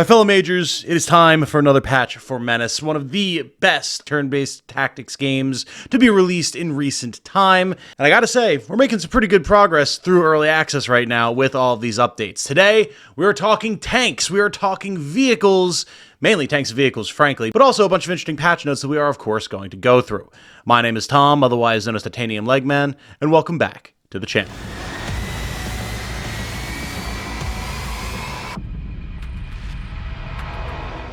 My fellow majors, it is time for another patch for Menace, one of the best turn-based tactics games to be released in recent time. And I gotta say, we're making some pretty good progress through early access right now with all of these updates. Today, we are talking tanks, we are talking vehicles, mainly tanks and vehicles, frankly, but also a bunch of interesting patch notes that we are, of course, going to go through. My name is Tom, otherwise known as Titanium Legman, and welcome back to the channel.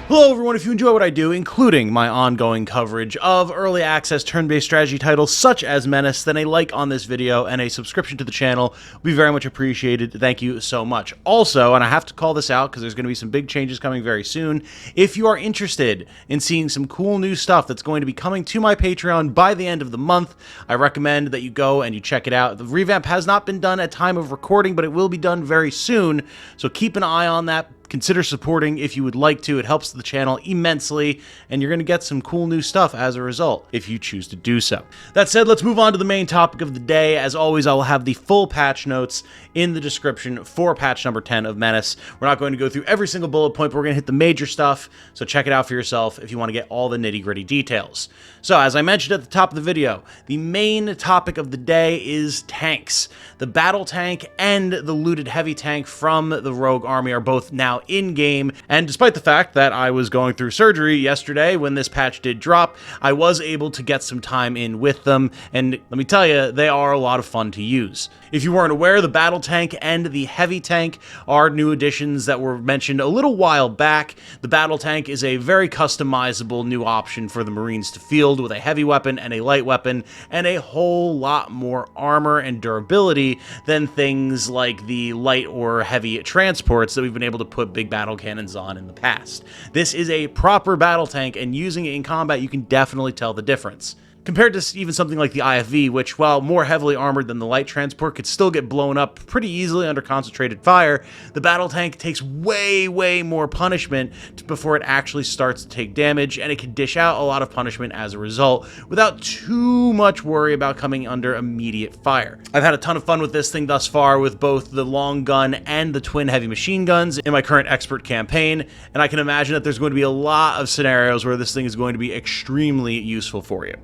Hello everyone, if you enjoy what I do, including my ongoing coverage of early access turn-based strategy titles such as Menace, then a like on this video and a subscription to the channel would be very much appreciated. Thank you so much. Also, and I have to call this out because there's going to be some big changes coming very soon, if you are interested in seeing some cool new stuff that's going to be coming to my Patreon by the end of the month, I recommend that you go and you check it out. The revamp has not been done at time of recording, but it will be done very soon, so keep an eye on that. Consider supporting if you would like to. It helps the channel immensely, and you're going to get some cool new stuff as a result if you choose to do so. That said, let's move on to the main topic of the day. As always, I will have the full patch notes in the description for patch number 10 of Menace. We're not going to go through every single bullet point, but we're going to hit the major stuff, so check it out for yourself if you want to get all the nitty-gritty details. So, as I mentioned at the top of the video, the main topic of the day is tanks. The battle tank and the looted heavy tank from the Rogue Army are both now in-game, and despite the fact that I was going through surgery yesterday when this patch did drop, I was able to get some time in with them, and let me tell you, they are a lot of fun to use. If you weren't aware, the battle tank and the heavy tank are new additions that were mentioned a little while back. The battle tank is a very customizable new option for the Marines to field with a heavy weapon and a light weapon, and a whole lot more armor and durability than things like the light or heavy transports that we've been able to put big battle cannons on in the past. This is a proper battle tank, and using it in combat, you can definitely tell the difference. Compared to even something like the IFV, which, while more heavily armored than the light transport, could still get blown up pretty easily under concentrated fire, the battle tank takes way more punishment before it actually starts to take damage, and it can dish out a lot of punishment as a result without too much worry about coming under immediate fire. I've had a ton of fun with this thing thus far with both the long gun and the twin heavy machine guns in my current expert campaign, and I can imagine that there's going to be a lot of scenarios where this thing is going to be extremely useful for you.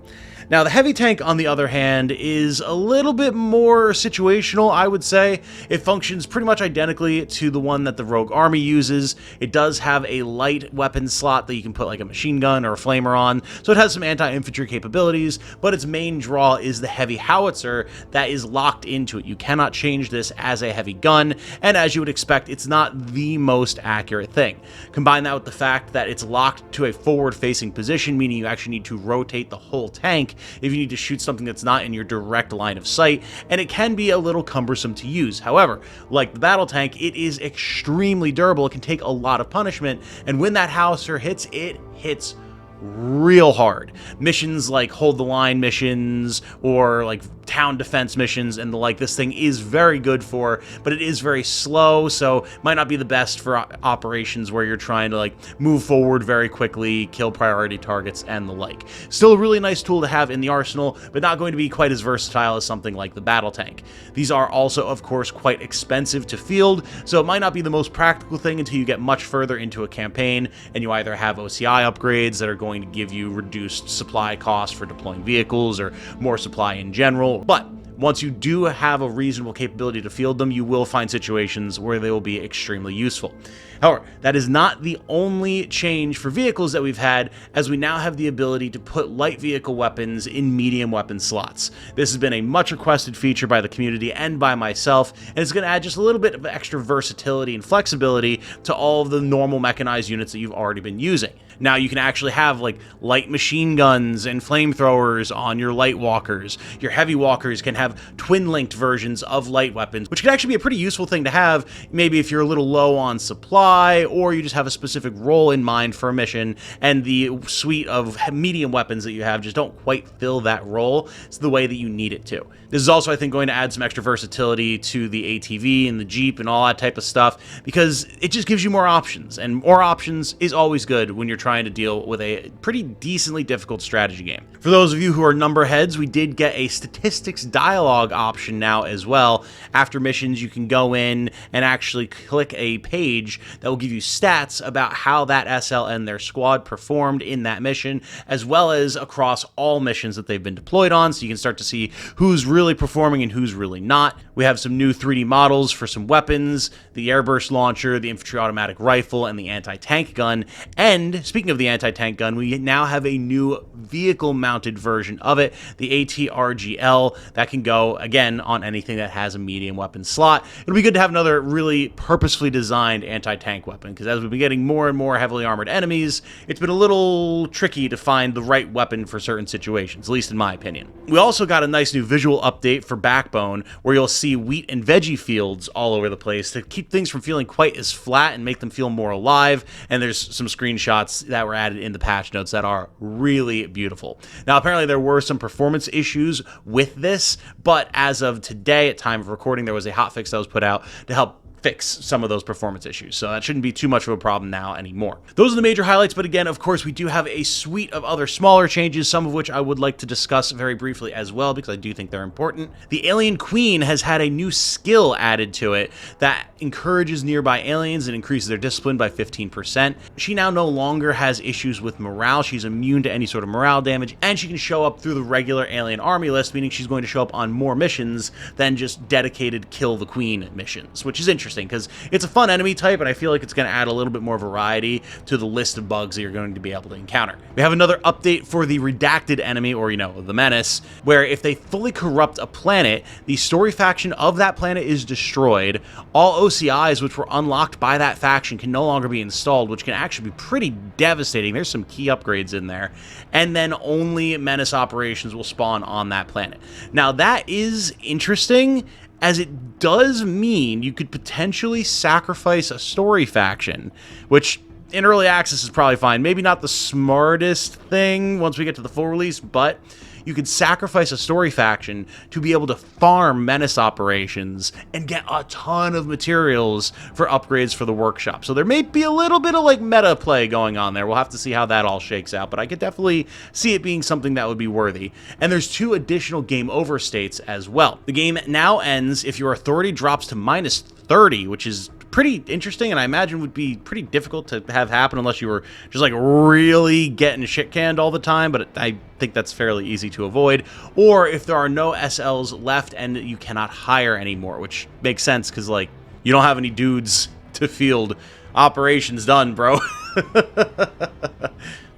Now, the heavy tank, on the other hand, is a little bit more situational, I would say. It functions pretty much identically to the one that the Rogue Army uses. It does have a light weapon slot that you can put like a machine gun or a flamer on, so it has some anti-infantry capabilities, but its main draw is the heavy howitzer that is locked into it. You cannot change this as a heavy gun, and as you would expect, it's not the most accurate thing. Combine that with the fact that it's locked to a forward-facing position, meaning you actually need to rotate the whole tank if you need to shoot something that's not in your direct line of sight, and it can be a little cumbersome to use. However, like the battle tank, it is extremely durable. It can take a lot of punishment, and when that howitzer hits, it hits real hard. Missions like hold the line missions or like town defense missions and the like, this thing is very good for, but it is very slow, so might not be the best for operations where you're trying to like move forward very quickly, kill priority targets and the like. Still a really nice tool to have in the arsenal, but not going to be quite as versatile as something like the battle tank. These are also, of course, quite expensive to field, so it might not be the most practical thing until you get much further into a campaign and you either have OCI upgrades that are going to give you reduced supply costs for deploying vehicles or more supply in general. But once you do have a reasonable capability to field them, you will find situations where they will be extremely useful. However, that is not the only change for vehicles that we've had, as we now have the ability to put light vehicle weapons in medium weapon slots. This has been a much requested feature by the community and by myself, and it's going to add just a little bit of extra versatility and flexibility to all of the normal mechanized units that you've already been using. Now you can actually have like light machine guns and flamethrowers on your light walkers. Your heavy walkers can have twin-linked versions of light weapons, which can actually be a pretty useful thing to have, maybe if you're a little low on supply or you just have a specific role in mind for a mission and the suite of medium weapons that you have just don't quite fill that role. It's the way that you need it to. This is also, I think, going to add some extra versatility to the ATV and the Jeep and all that type of stuff, because it just gives you more options, and more options is always good when you're trying to deal with a pretty decently difficult strategy game. For those of you who are number heads, we did get a statistics dialogue option now as well. After missions, you can go in and actually click a page that will give you stats about how that SL and their squad performed in that mission, as well as across all missions that they've been deployed on, so you can start to see who's really performing and who's really not. We have some new 3D models for some weapons, the airburst launcher, the infantry automatic rifle, and the anti-tank gun. And speaking of the anti-tank gun, we now have a new vehicle-mounted version of it, the ATRGL, that can go, again, on anything that has a medium weapon slot. It'll be good to have another really purposefully designed anti-tank weapon, because as we've been getting more and more heavily armored enemies, it's been a little tricky to find the right weapon for certain situations, at least in my opinion. We also got a nice new visual update for Backbone, where you'll see wheat and veggie fields all over the place to keep things from feeling quite as flat and make them feel more alive, and there's some screenshots that were added in the patch notes that are really beautiful. Now, apparently there were some performance issues with this, but as of today, at time of recording, there was a hotfix that was put out to help fix some of those performance issues, so that shouldn't be too much of a problem now anymore. Those are the major highlights, but again, of course, we do have a suite of other smaller changes, some of which I would like to discuss very briefly as well, because I do think they're important. The Alien Queen has had a new skill added to it that encourages nearby aliens and increases their discipline by 15%. She now no longer has issues with morale. She's immune to any sort of morale damage, and she can show up through the regular alien army list, meaning she's going to show up on more missions than just dedicated Kill the Queen missions, which is interesting, because it's a fun enemy type, and I feel like it's going to add a little bit more variety to the list of bugs that you're going to be able to encounter. We have another update for the redacted enemy, or, you know, the Menace, where if they fully corrupt a planet, the story faction of that planet is destroyed. All OCIs which were unlocked by that faction can no longer be installed, which can actually be pretty devastating. There's some key upgrades in there. And then only Menace operations will spawn on that planet. Now, that is interesting, as it does mean you could potentially sacrifice a story faction, which in early access is probably fine. Maybe not the smartest thing once we get to the full release, but you could sacrifice a story faction to be able to farm Menace operations and get a ton of materials for upgrades for the workshop. So there may be a little bit of like meta play going on there. We'll have to see how that all shakes out, but I could definitely see it being something that would be worthy. And there's 2 additional game over states as well. The game now ends if your authority drops to -30, which is pretty interesting, and I imagine would be pretty difficult to have happen unless you were just like really getting shit canned all the time, but I think that's fairly easy to avoid. Or if there are no SLs left and you cannot hire anymore, which makes sense because like you don't have any dudes to field. Operations done, bro.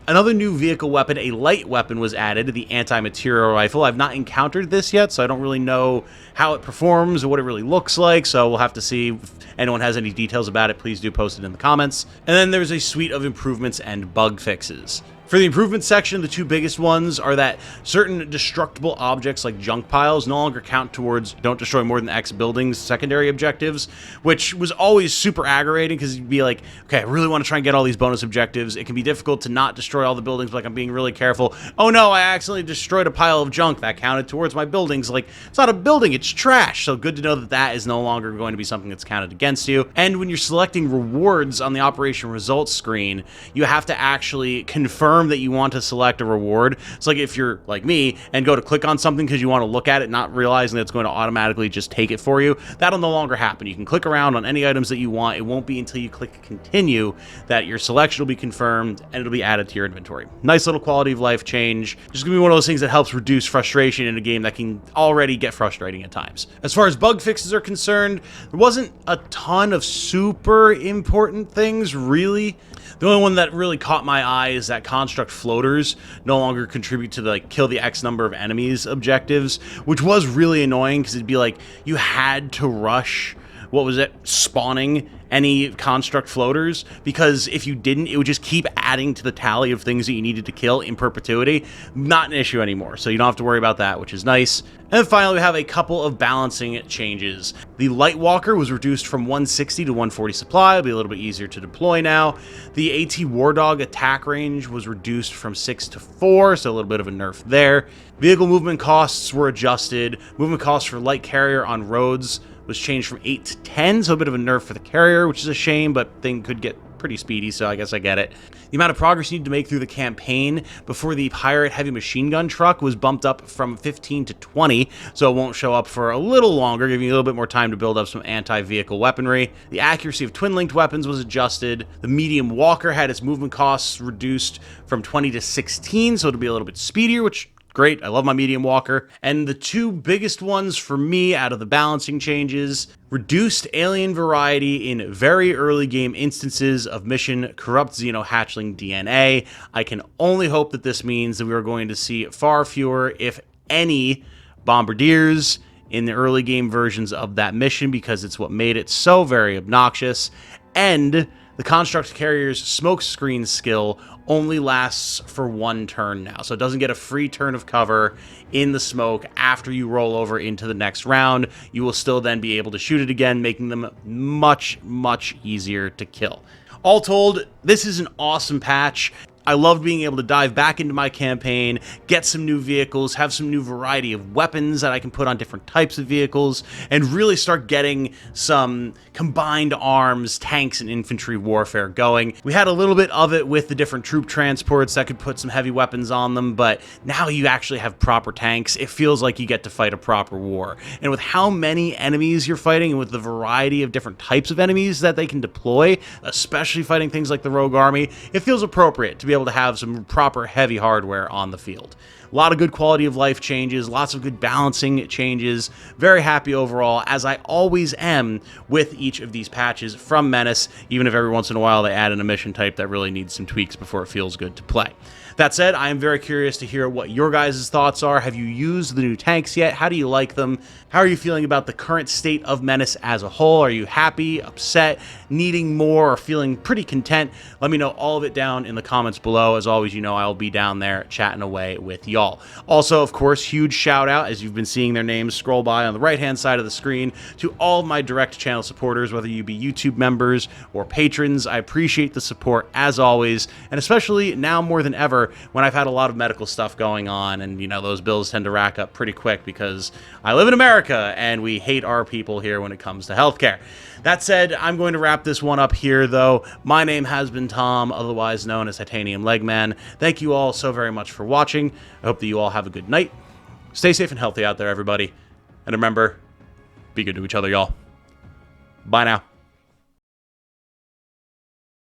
Another new vehicle weapon, a light weapon, was added, the anti-material rifle. I've not encountered this yet, so I don't really know how it performs or what it really looks like, so we'll have to see. If anyone has any details about it, please do post it in the comments. And then there's a suite of improvements and bug fixes. For the improvement section, the 2 biggest ones are that certain destructible objects like junk piles no longer count towards don't destroy more than X buildings secondary objectives, which was always super aggravating because you'd be like, okay, I really want to try and get all these bonus objectives. It can be difficult to not destroy all the buildings, but like I'm being really careful. Oh no, I accidentally destroyed a pile of junk that counted towards my buildings. Like, it's not a building, it's trash. So good to know that that is no longer going to be something that's counted against you. And when you're selecting rewards on the operation results screen, you have to actually confirm that you want to select a reward. It's like if you're like me and go to click on something because you want to look at it, not realizing that it's going to automatically just take it for you, that'll no longer happen. You can click around on any items that you want. It won't be until you click continue that your selection will be confirmed and it'll be added to your inventory. Nice little quality of life change. Just gonna be one of those things that helps reduce frustration in a game that can already get frustrating at times. As far as bug fixes are concerned, there wasn't a ton of super important things, really. The only one that really caught my eye is that construct floaters no longer contribute to the like kill the X number of enemies objectives, which was really annoying because it'd be like you had to rush, what was it, spawning any construct floaters, because if you didn't, it would just keep adding to the tally of things that you needed to kill in perpetuity. Not an issue anymore, so you don't have to worry about that, which is nice. And then finally, we have a couple of balancing changes. The Light Walker was reduced from 160 to 140 supply. It'll be a little bit easier to deploy now. The AT War Dog attack range was reduced from 6 to 4, so a little bit of a nerf there. Vehicle movement costs were adjusted. Movement costs for light carrier on roads was changed from 8 to 10, so a bit of a nerf for the carrier, which is a shame, but thing could get pretty speedy, so I guess I get it. The amount of progress you need to make through the campaign before the pirate heavy machine gun truck was bumped up from 15 to 20, so it won't show up for a little longer, giving you a little bit more time to build up some anti-vehicle weaponry. The accuracy of twin-linked weapons was adjusted. The medium walker had its movement costs reduced from 20 to 16, so it'll be a little bit speedier, which great. I love my medium walker. And the two biggest ones for me out of the balancing changes: reduced alien variety in very early game instances of mission corrupt xenohatchling DNA. I can only hope that this means that we are going to see far fewer, if any, bombardiers in the early game versions of that mission, because it's what made it so very obnoxious. And the construct carrier's smoke screen skill only lasts for one turn now, so it doesn't get a free turn of cover in the smoke after you roll over into the next round. You will still then be able to shoot it again, making them much, much easier to kill. All told, this is an awesome patch. I love being able to dive back into my campaign, get some new vehicles, have some new variety of weapons that I can put on different types of vehicles, and really start getting some combined arms, tanks, and infantry warfare going. We had a little bit of it with the different troop transports that could put some heavy weapons on them, but now you actually have proper tanks. It feels like you get to fight a proper war. And with how many enemies you're fighting, and with the variety of different types of enemies that they can deploy, especially fighting things like the Rogue Army, it feels appropriate to be able to have some proper heavy hardware on the field. A lot of good quality of life changes, lots of good balancing changes. Very happy overall, as I always am with each of these patches from Menace, even if every once in a while they add in a mission type that really needs some tweaks before it feels good to play. That said, I am very curious to hear what your guys' thoughts are. Have you used the new tanks yet? How do you like them? How are you feeling about the current state of Menace as a whole? Are you happy, upset, needing more, or feeling pretty content? Let me know all of it down in the comments below. As always, you know I'll be down there chatting away with y'all. Also, of course, huge shout out, as you've been seeing their names scroll by on the right-hand side of the screen, to all of my direct channel supporters, whether you be YouTube members or patrons. I appreciate the support as always, and especially now more than ever when I've had a lot of medical stuff going on, and you know those bills tend to rack up pretty quick because I live in America and we hate our people here when it comes to healthcare. That said, I'm going to wrap this one up here though. My name has been Tom, otherwise known as Titanium Legman. Thank you all so very much for watching. I hope that you all have a good night. Stay safe and healthy out there, everybody. And remember, be good to each other, y'all. Bye now.